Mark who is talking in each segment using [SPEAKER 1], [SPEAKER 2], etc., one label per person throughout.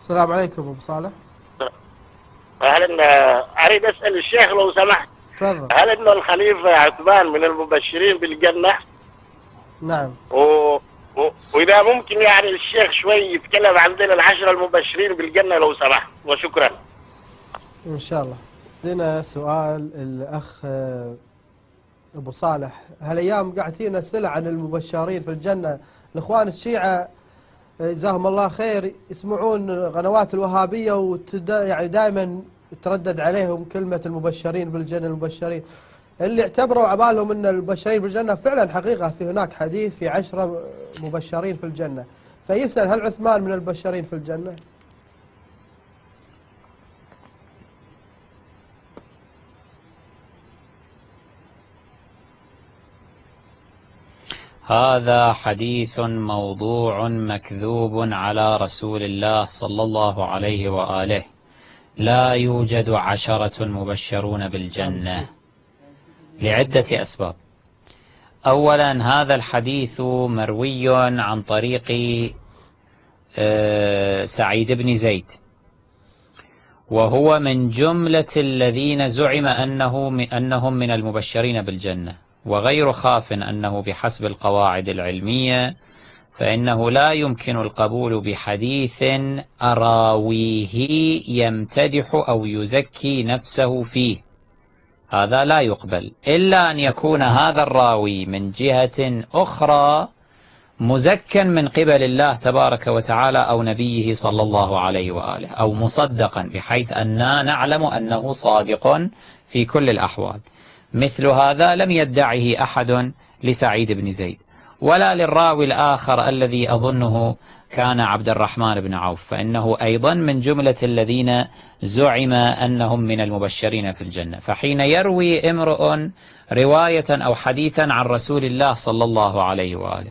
[SPEAKER 1] السلام عليكم أبو صالح.
[SPEAKER 2] أهلا. أريد أسأل الشيخ لو سمحت،
[SPEAKER 1] تفضل.
[SPEAKER 2] هل إنه الخليفة عثمان من المبشرين بالجنة؟
[SPEAKER 1] نعم.
[SPEAKER 2] وإذا ممكن يعني الشيخ شوي يتكلم عن ذين العشرة المبشرين بالجنة لو سمحت، وشكرا.
[SPEAKER 1] إن شاء الله. لنا سؤال الأخ أبو صالح، هالأيام قاعد تجينا أسئلة عن المبشرين في الجنة. الإخوان الشيعة جزاهم الله خير يسمعون قنوات الوهابية يعني دائما تردد عليهم كلمة المبشرين بالجنة. المبشرين اللي اعتبروا عبالهم أن المبشرين بالجنة فعلا حقيقة، في هناك حديث في 10 مبشرين في الجنة، فيسأل هل عثمان من المبشرين في الجنة؟
[SPEAKER 3] هذا حديث موضوع مكذوب على رسول الله صلى الله عليه وآله. لا يوجد 10 مبشرون بالجنة لعدة أسباب. أولا، هذا الحديث مروي عن طريق سعيد بن زيد، وهو من جملة الذين زعم أنهم من المبشرين بالجنة، وغير خاف أنه بحسب القواعد العلمية فإنه لا يمكن القبول بحديث أراويه يمتدح أو يزكي نفسه فيه. هذا لا يقبل إلا أن يكون هذا الراوي من جهة أخرى مزكا من قبل الله تبارك وتعالى أو نبيه صلى الله عليه وآله، أو مصدقا بحيث أننا نعلم أنه صادق في كل الأحوال. مثل هذا لم يدعه أحد لسعيد بن زيد ولا للراوي الآخر الذي أظنه كان عبد الرحمن بن عوف، فإنه أيضا من جملة الذين زعم أنهم من المبشرين في الجنة. فحين يروي امرؤ رواية أو حديثا عن رسول الله صلى الله عليه وآله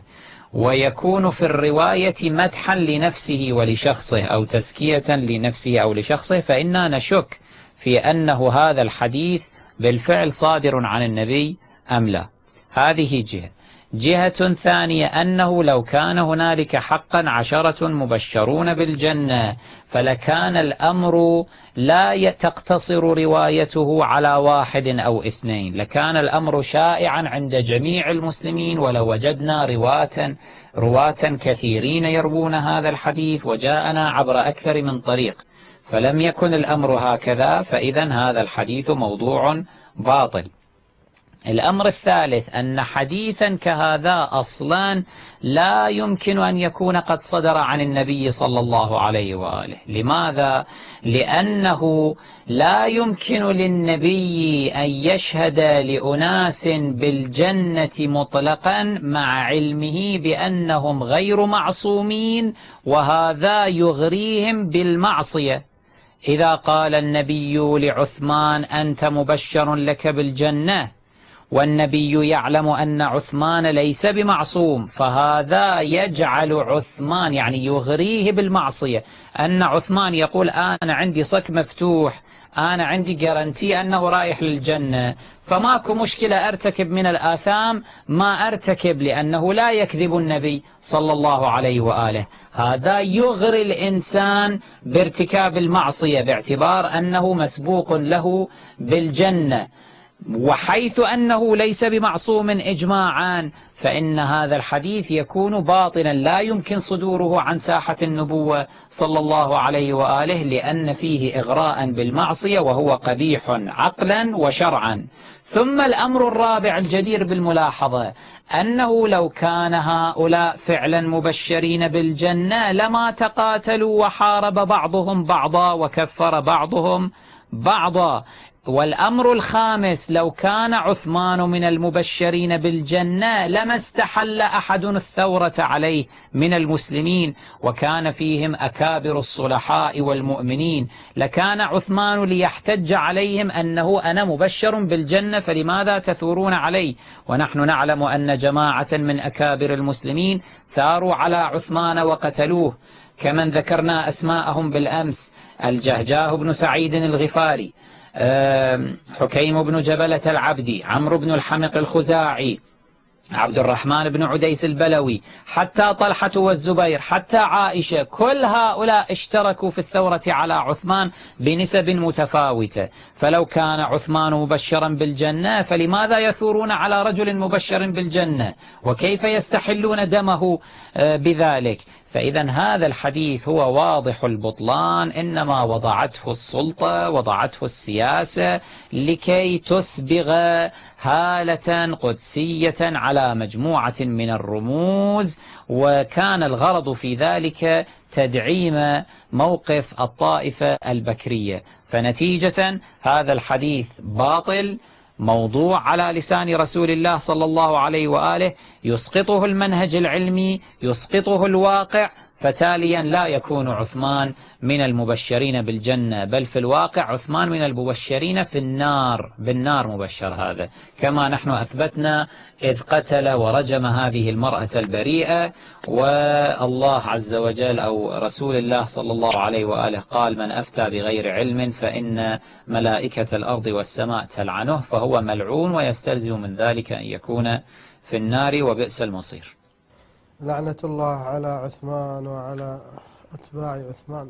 [SPEAKER 3] ويكون في الرواية مدحا لنفسه ولشخصه أو تزكية لنفسه أو لشخصه، فإننا نشك في أنه هذا الحديث بالفعل صادر عن النبي أم لا. هذه جهة ثانية، أنه لو كان هنالك حقا 10 مبشرون بالجنة فلكان الأمر لا تقتصر روايته على 1 أو 2، لكان الأمر شائعا عند جميع المسلمين، ولو وجدنا رواة كثيرين يروون هذا الحديث وجاءنا عبر أكثر من طريق. فلم يكن الأمر هكذا، فإذا هذا الحديث موضوع باطل. الأمر الثالث، أن حديثا كهذا أصلا لا يمكن أن يكون قد صدر عن النبي صلى الله عليه وآله. لماذا؟ لأنه لا يمكن للنبي أن يشهد لأناس بالجنة مطلقا مع علمه بأنهم غير معصومين، وهذا يغريهم بالمعصية. إذا قال النبي لعثمان أنت مبشر لك بالجنة والنبي يعلم أن عثمان ليس بمعصوم، فهذا يجعل عثمان يعني يغريه بالمعصية. أن عثمان يقول أنا عندي صك مفتوح، أنا عندي جارنتي أنه رايح للجنة، فماكو مشكلة أرتكب من الآثام ما أرتكب، لأنه لا يكذب النبي صلى الله عليه وآله. هذا يغري الإنسان بارتكاب المعصية باعتبار أنه مسبوق له بالجنة، وحيث أنه ليس بمعصوم إجماعا فإن هذا الحديث يكون باطلا، لا يمكن صدوره عن ساحة النبوة صلى الله عليه وآله، لأن فيه إغراء بالمعصية وهو قبيح عقلا وشرعا. ثم الأمر الرابع الجدير بالملاحظة، أنه لو كان هؤلاء فعلا مبشرين بالجنة لما تقاتلوا وحارب بعضهم بعضا وكفر بعضهم بعضا. والأمر الخامس، لو كان عثمان من المبشرين بالجنة لما استحل أحد الثورة عليه من المسلمين، وكان فيهم أكابر الصلحاء والمؤمنين، لكان عثمان ليحتج عليهم أنه أنا مبشر بالجنة فلماذا تثورون علي؟ ونحن نعلم أن جماعة من أكابر المسلمين ثاروا على عثمان وقتلوه، كمن ذكرنا أسماءهم بالأمس: الجهجاه بن سعيد الغفاري، حكيم بن جبلة العبدي، عمرو بن الحمق الخزاعي، عبد الرحمن بن عديس البلوي، حتى طلحة والزبير، حتى عائشة، كل هؤلاء اشتركوا في الثورة على عثمان بنسب متفاوتة. فلو كان عثمان مبشرا بالجنة فلماذا يثورون على رجل مبشر بالجنة؟ وكيف يستحلون دمه بذلك؟ فإذا هذا الحديث هو واضح البطلان، إنما وضعته السلطة، وضعته السياسة لكي تسبغ هالة قدسية على مجموعة من الرموز، وكان الغرض في ذلك تدعيم موقف الطائفة البكرية. فنتيجة هذا الحديث باطل، موضوع على لسان رسول الله صلى الله عليه وآله، يسقطه المنهج العلمي، يسقطه الواقع، فتاليا لا يكون عثمان من المبشرين بالجنة، بل في الواقع عثمان من المبشرين في النار، بالنار مبشر هذا، كما نحن أثبتنا إذ قتل ورجم هذه المرأة البريئة. والله عز وجل أو رسول الله صلى الله عليه وآله قال: من أفتى بغير علم فإن ملائكة الأرض والسماء تلعنه، فهو ملعون ويستلزم من ذلك أن يكون في النار، وبئس المصير.
[SPEAKER 1] لعنة الله على عثمان وعلى أتباع عثمان.